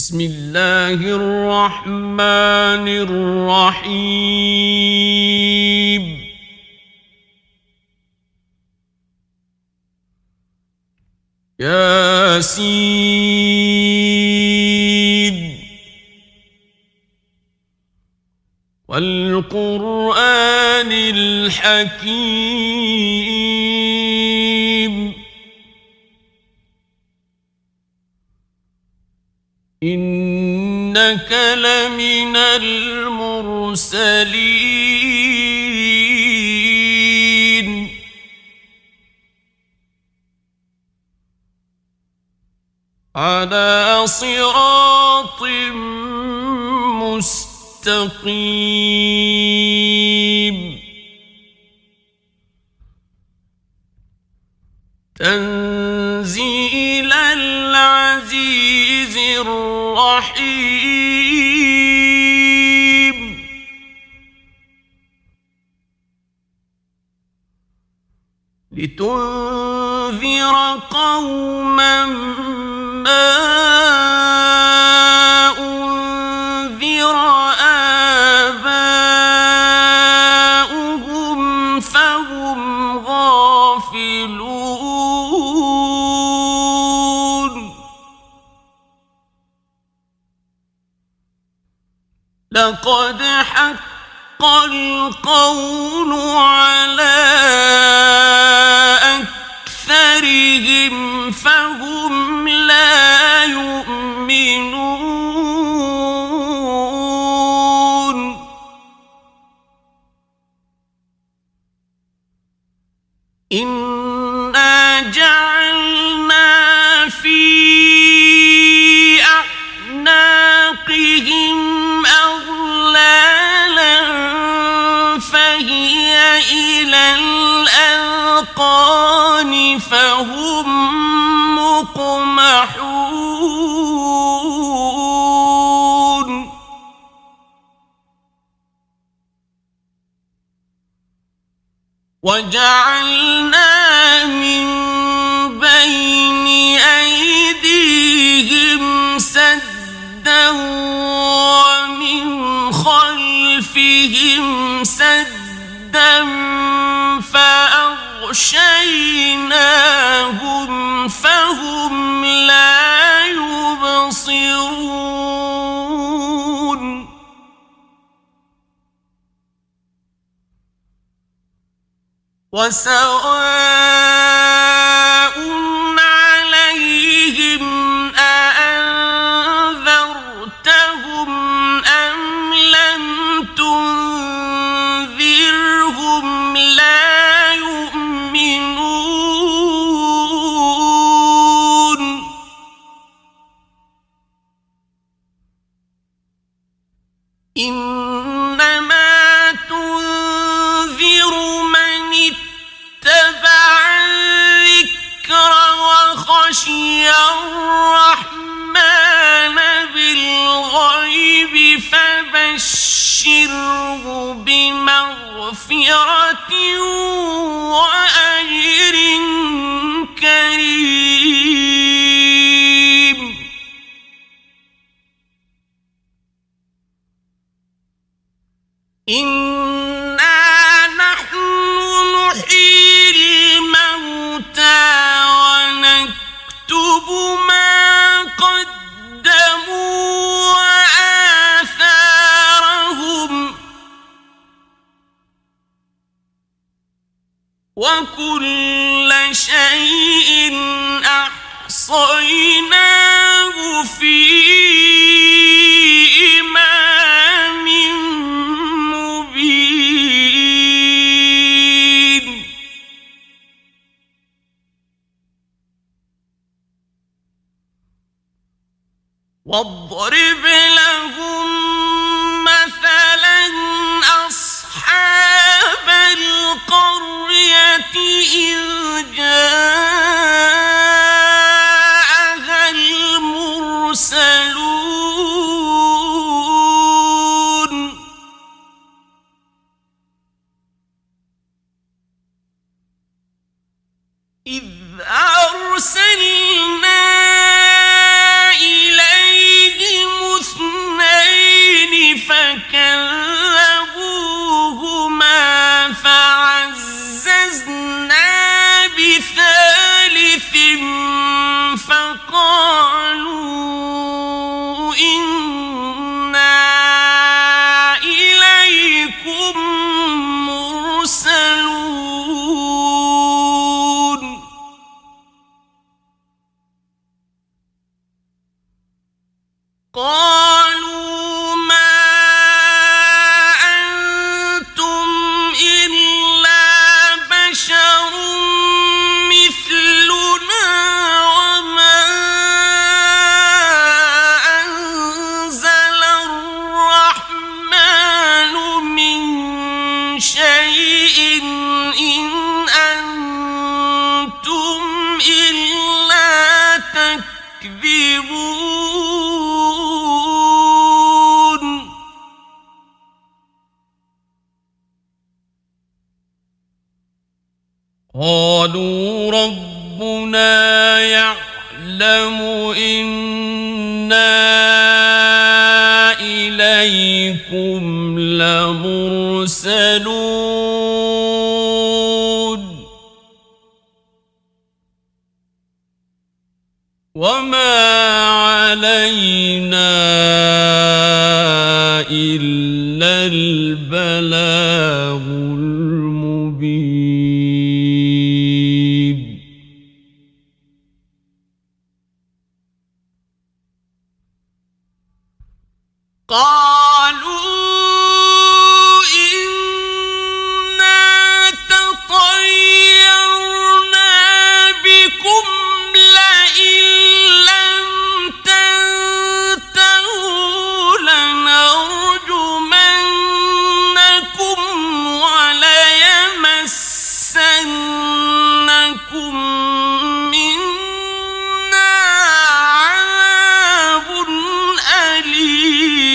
بسم الله الرحمن الرحيم ياسين والقرآن الحكيم إنك لمن المرسلين على صراط مستقيم تنزيل العزيز الرحيم لتنذر قوما ما أنذر آباؤهم فهم غافلون لقد حق القول على أكثرهم فهم لا يؤمنون إنا جعلنا في أعناقهم أغلالا فهي إلى الأذقان فهم مقمحون وجعلنا من بين أيديهم سدا ومن خلفهم سدا فأغشيناهم فهم لا يبصرون وسواء عليهم أأنذرتهم أم لم تنذرهم لا يؤمنون إنما تنذر من اتبع الذكر وخشي الرحمن بالغيب فبشره بمغفرة وأجر كريم إنا نحن نحيي الموتى ونكتب ما قدموا وآثارهم وكل شيء أحصيناه في إمام مبين واضرب لهم مثلا أصحاب القرية إذ جاءها المرسلون إذ أرسلنا إليهم قالوا ما أنتم إلا بشر مثلنا وما أنزل الرحمن من شيء إن أنتم إلا تكذبون قالوا ربنا يعلم إنا إليكم لمرسلون وما علينا إلا البلاغ المبين قالوا إنا تطيرنا بكم لئن لم تنتهوا لنرجمنكم وليمسنكم منا عذاب أليم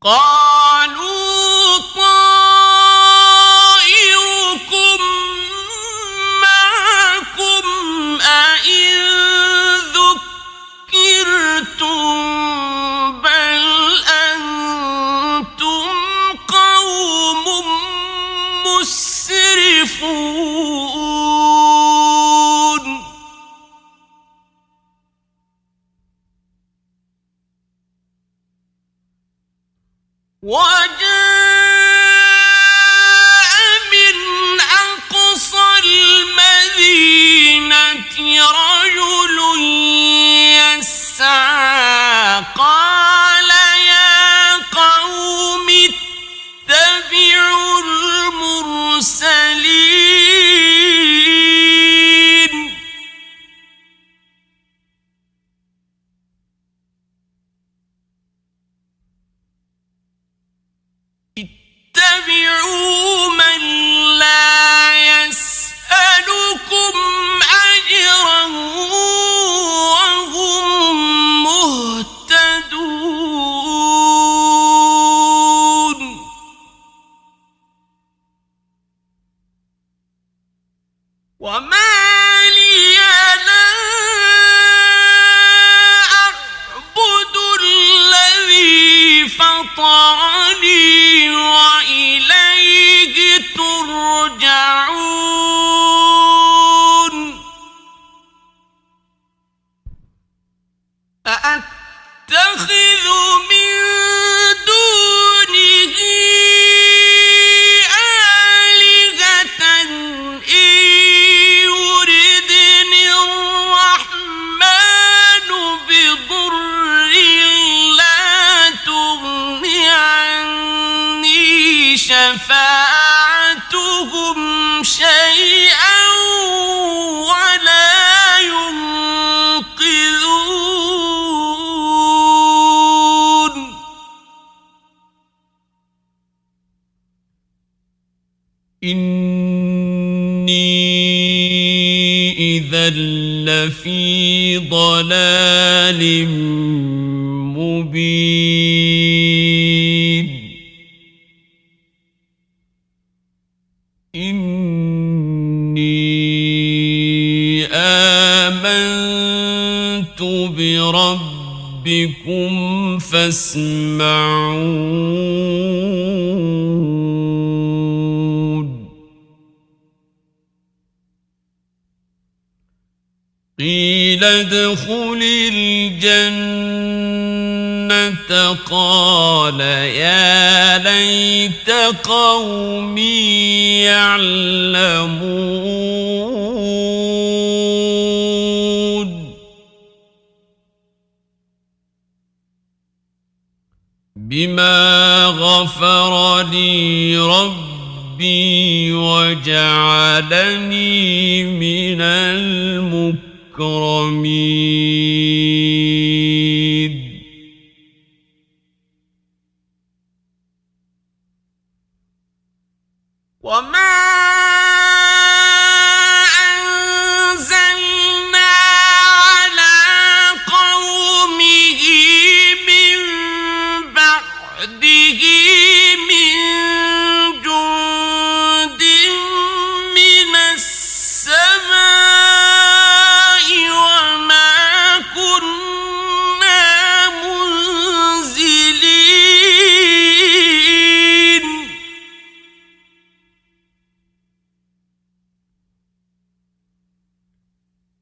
قالوا طائركم معكم أئن ذكرتم بل أنتم قوم مسرفون وجاء من أقصى المدينة رجل يسعى قال يا قوم اتبعوا المرسلين اتبعوا من لا يسألكم أجرا وهم مهتدون وما لي لا أعبد الذي فطرني وإليه ترجعون أأتخذ من دونه آلهة إن يردني الرحمن بضر لا تغن عني شفاعتهم شيئا ولا ينقذون إني إذا لفي ضلال مبين إني آمنت بربكم فاسمعون قيل ادخل الجنة قال يا ليت قومي يعلمون بما غفر لي ربي وجعلني من المكرمين وما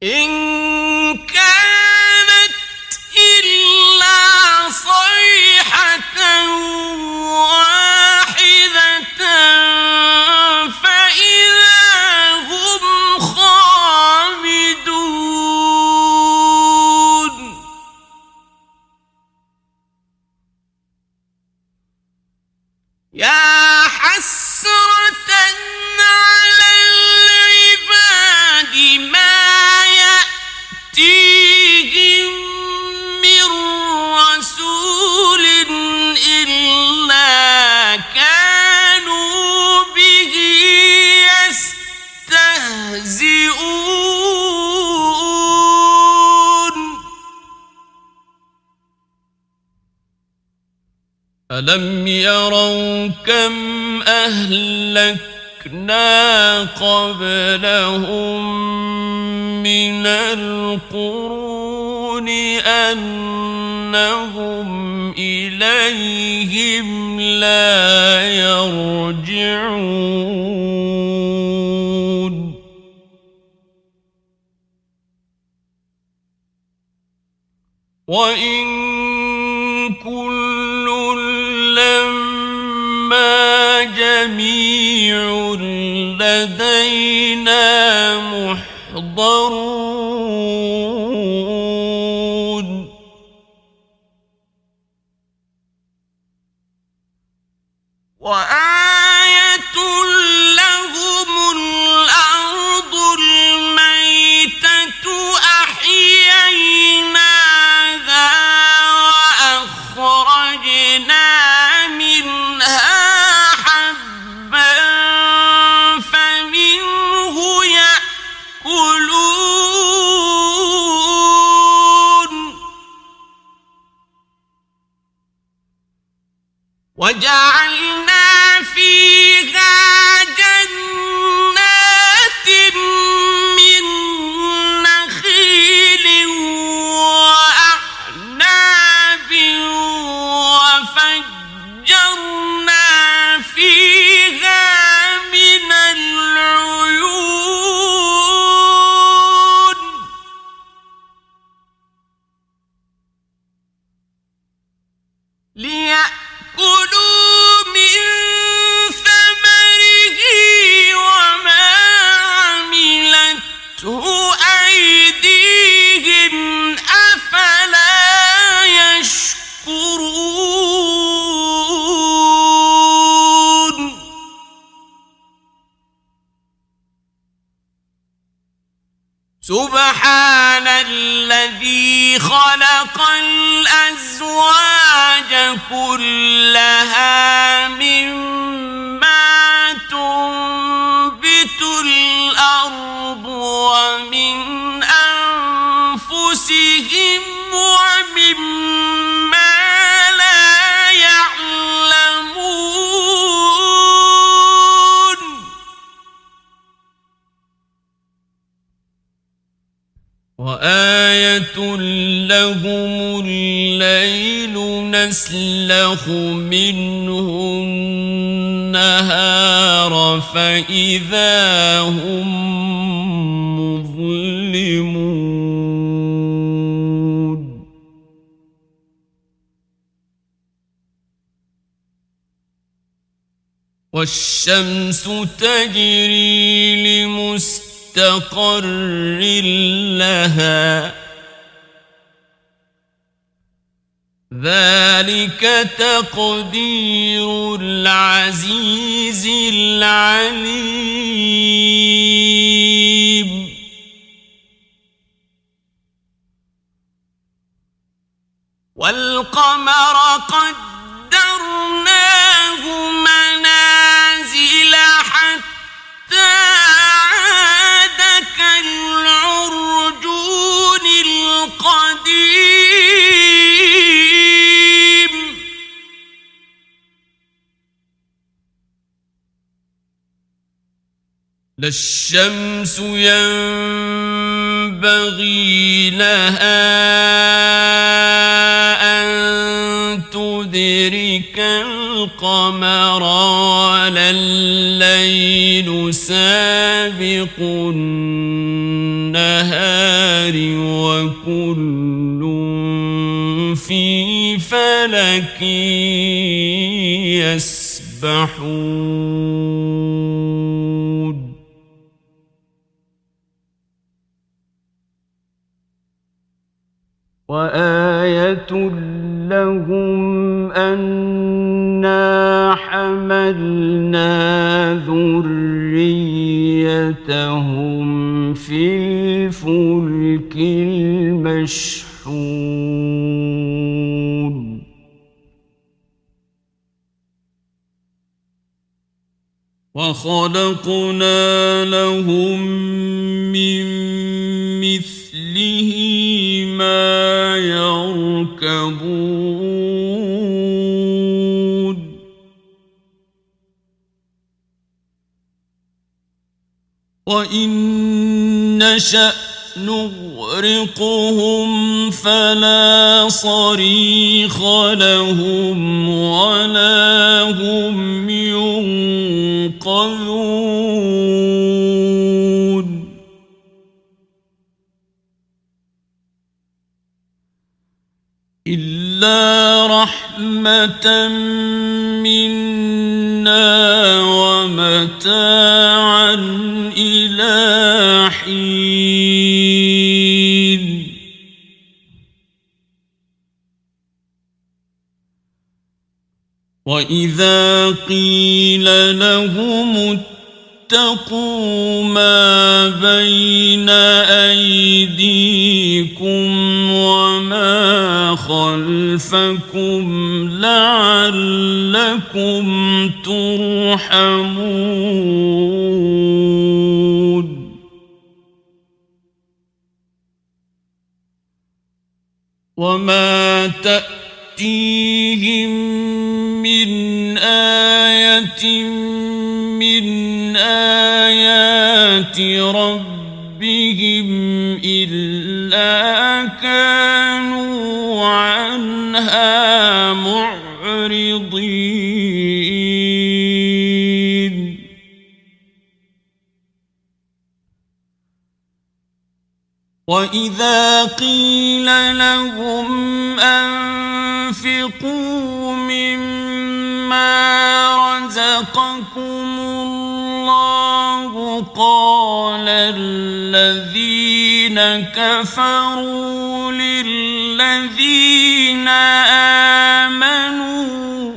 إن كانت إلا صيحة واحدة فإذا هم خامدون يا حسرة على العباد ما يأتيهم من رسول إلا كانوا به يستهزئون ألم يروا كم أهلكنا قبلهم من القرون أنهم إليهم لا يرجعون وإن كل لما جميع لدينا محضرون وآية لهم الأرض الميتة أحييناها وأخرجنا منها حبا فمنه يأكلون وجعلنا فيها جنات من نخيل وأعناب وفجرنا فيها من العيون ليأكلوا من ثمره وما عملته أيديهم أفلا يشكرون سبحان الذي خلق الأزواج كلها مما تنبت الأرض ومن أنفسهم ومما لا يعلمون وآية لهم الليل نسلخ منه النهار فإذا هم مظلمون والشمس تجري لمستقر لها ذلك تقدير العزيز العليم والقمر قدرناه منازل حتى عاد كالعرجون القديم لا الشمس ينبغي لها تدرك القمر ولا الليل سابق النهار وكل في فلك يسبحون وآية لهم أنا حملنا ذريتهم في الفلك المشحون وخلقنا لهم من مثله ما يركبون وإن نشأ نغرقهم فلا صريخ لهم ولا هم ينقذون إلا رحمة منا ومتاعا إلى حين وإذا قيل لهم اتقوا ما بين أيديكم وما خلفكم لعلكم ترحمون وما تأتيهم من آية من آيات ربهم إلا كانوا عنها معرضين وإذا قيل لهم أنفقوا مما رزقكم الله قال الذين كفروا للذين آمنوا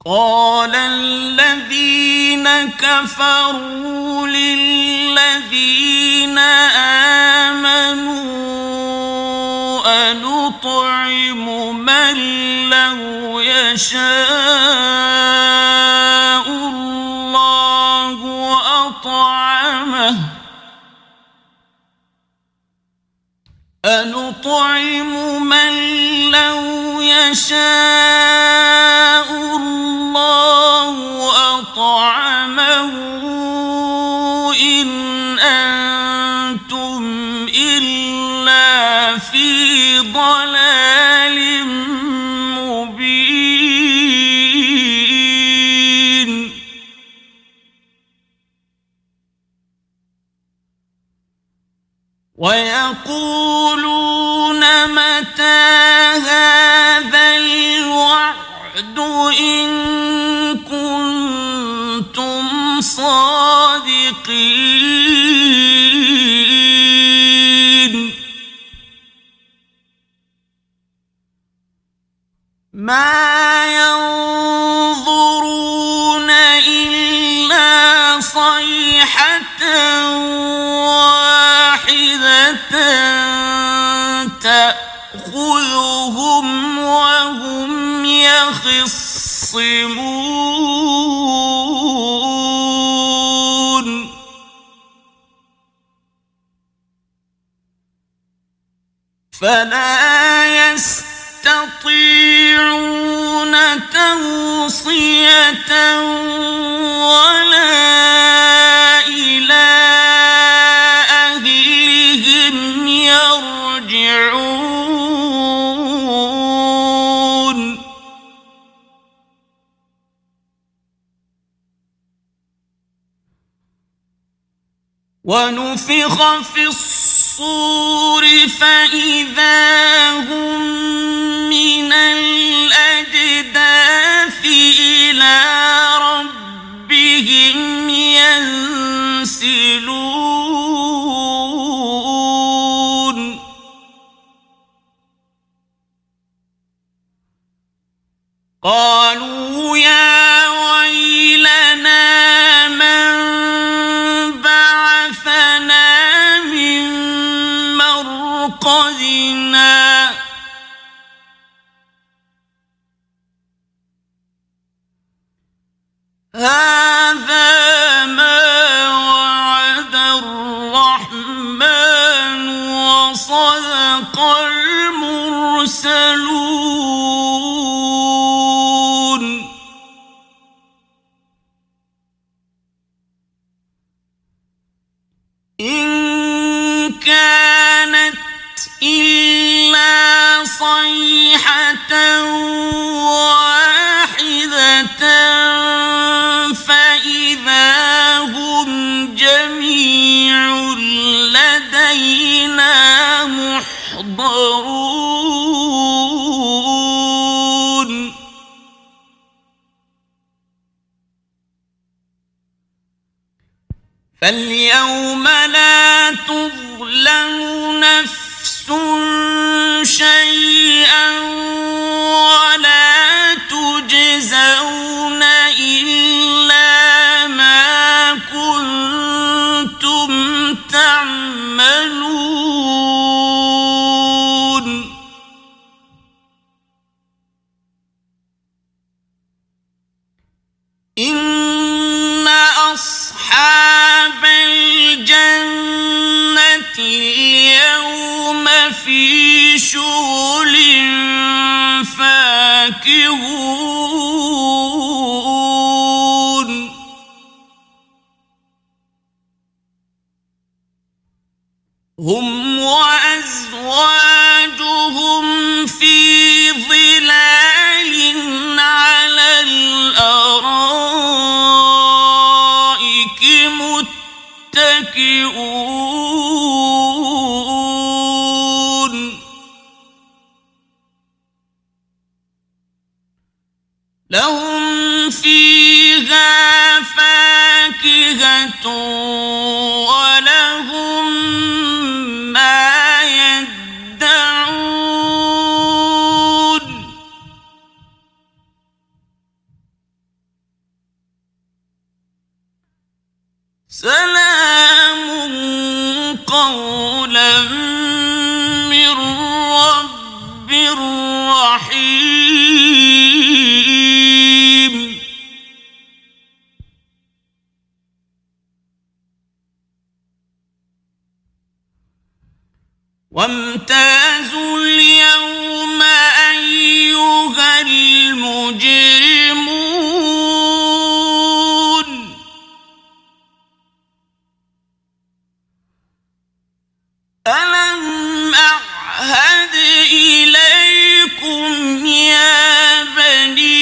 قال الذين كفروا للذين آمنوا أنطعم من لو يشاء الله أطعمه أنطعم من لو يشاء الله أطعمه إن أنتم إلا في ضلال مبين ويقولون متى هذا الوعد إن كنتم صادقين يخصمون فلا يستطيعون توصية ولا إلى أهلهم يرجعون ونفخ في الصور فإذا هم من الأجداث إلى ربهم ينسلون قالوا يا ويلنا من بعثنا من مرقدنا هذا ما وعد الرحمن وصدق المرسلون إن كانت إلا صيحة واحدة فإذا هم جميع لدينا محضرون فاليوم لا تظلم نفس شيئا ولا تجزون إلا ما كنتم تعملون إن أصحاب الجنة اليوم في شغل فاكهون هم وأزواجهم في ظلال على الأرائك متكئون لهم فيها فاكهة ولهم ما يدعون سلام قولا من رب رحيم وامتازوا اليوم أيها المجرمون ألم أعهد إليكم يا بني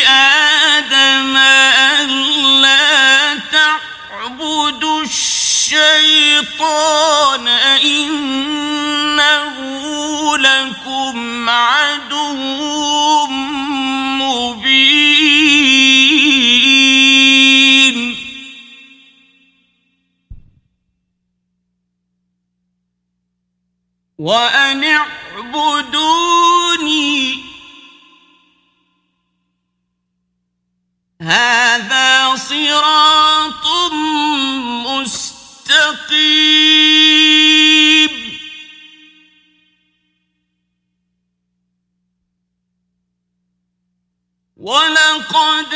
آدم ألا تعبدوا الشيطان إنه لكم عدو مبين وأن اعبدوني هذا صراط مستقيم قد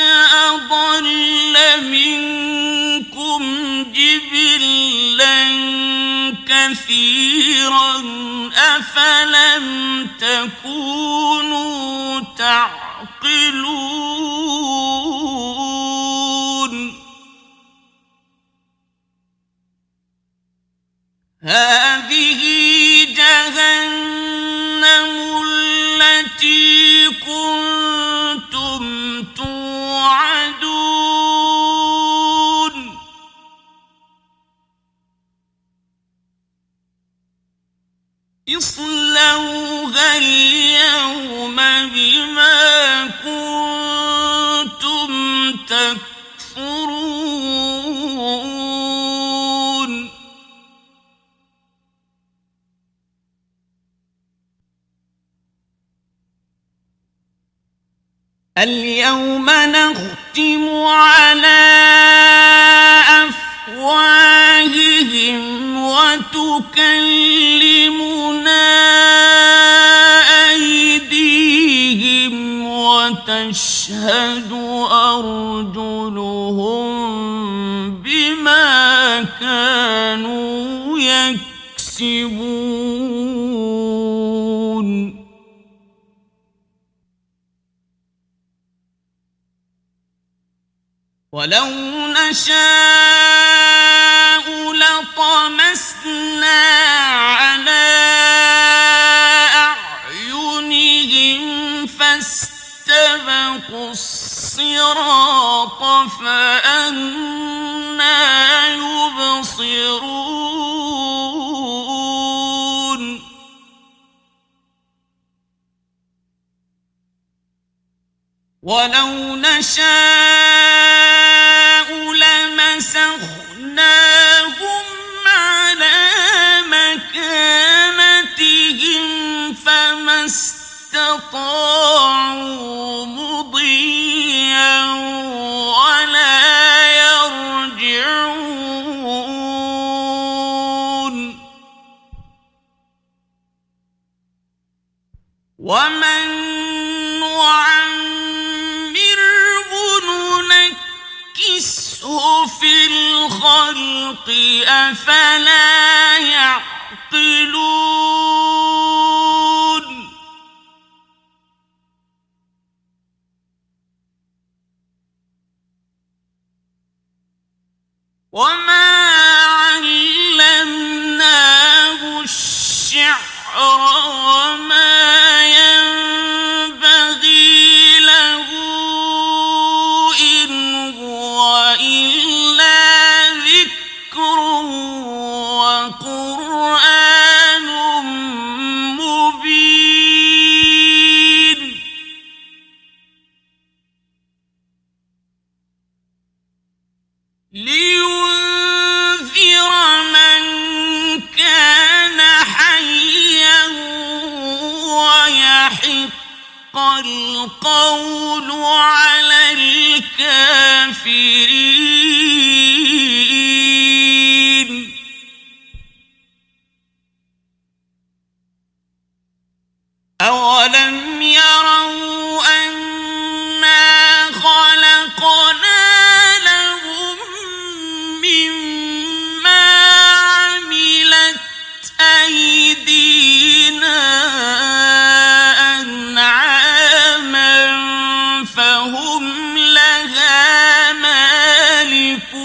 أضل منكم جبلا كثيرا أفلم تكونوا تعقلون هذه جهنم التي كنتم توعدون اصلوها اليوم بما كنتم تكفرون اليوم نختم على أفواههم وتكلمنا أيديهم وتشهد أرجلهم بما كانوا يكسبون ولو نشاء لطمسنا على أعينهم فاستبقوا الصراط فأنى يبصرون ولو نشاء لمسخناهم على مكانتهم فما استطاعوا مضيا ولا يرجعون ومن ننكسه في الخلق أفلا يعقلون وما علمناه الشعر وما ينبغي له إن هو إلا ذكر وقرآن مبين لينذر من كان حيا ويحق القول على الكافرين أولم يروا أنا خلقنا لهم مما عملت أيدينا أنعاما فهم لها مالكون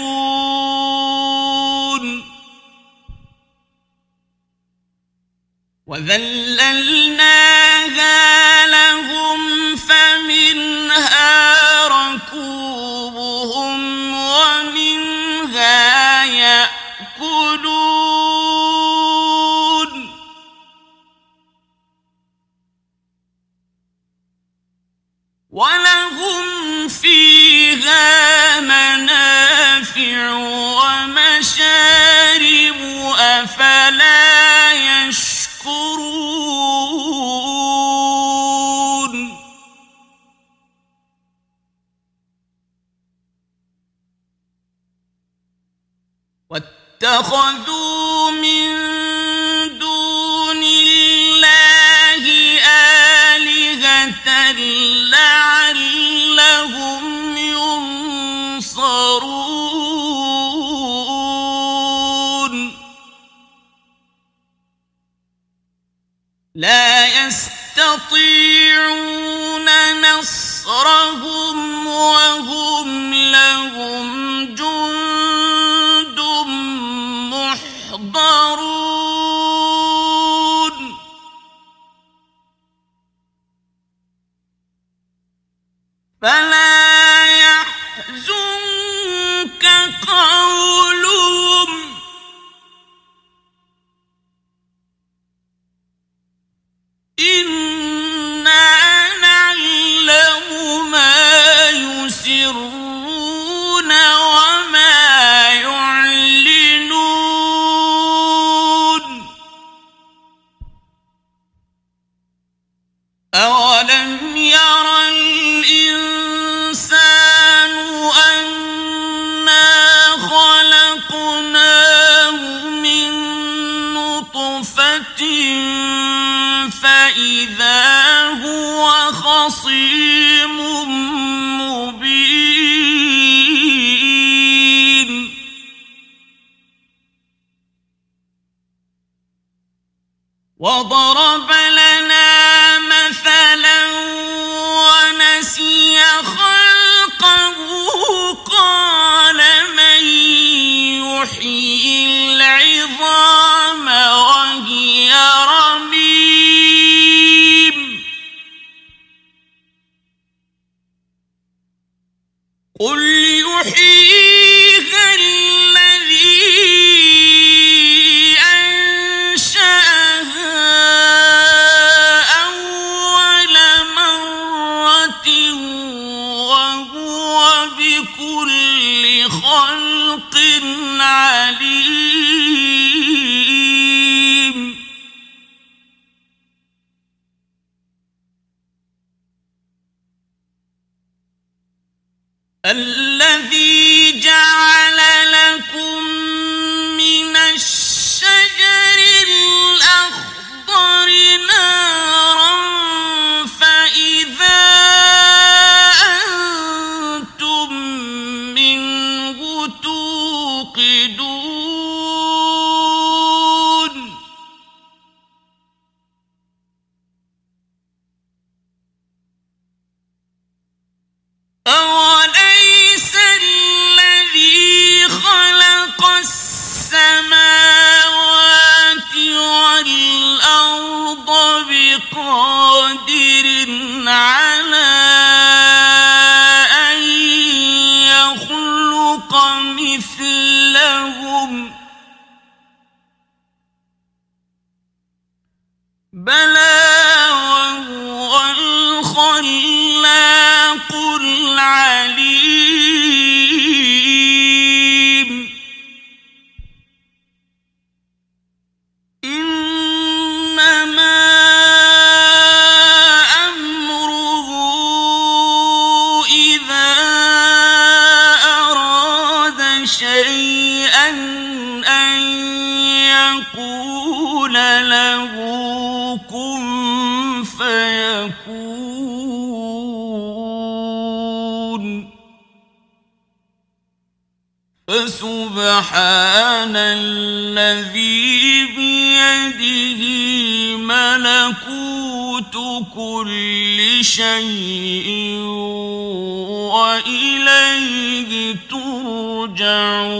وذللناها لهم فمنها ركوبهم ومنها يأكلون ولهم فيها منافع ومشارب أفلا يشكرون واتخذوا من دون الله آلهة لعلهم يحيي العظام وهي رميم قل يحييها الذي أنشأها أول مرة وهو بكل خلق عليم الذي جعل لكم من الشجر الأخضر نارا فإذا أنتم منه توقدون أوليس الذي خلق السماوات والأرض بقادر على أن يخلق مثلهم بلى وهو الخلاق العليم إنما أمره إذا أراد شيئا أن يقول له كن فيكون فسبحان الذي بيده ملكوت كل شيء وإليه ترجعون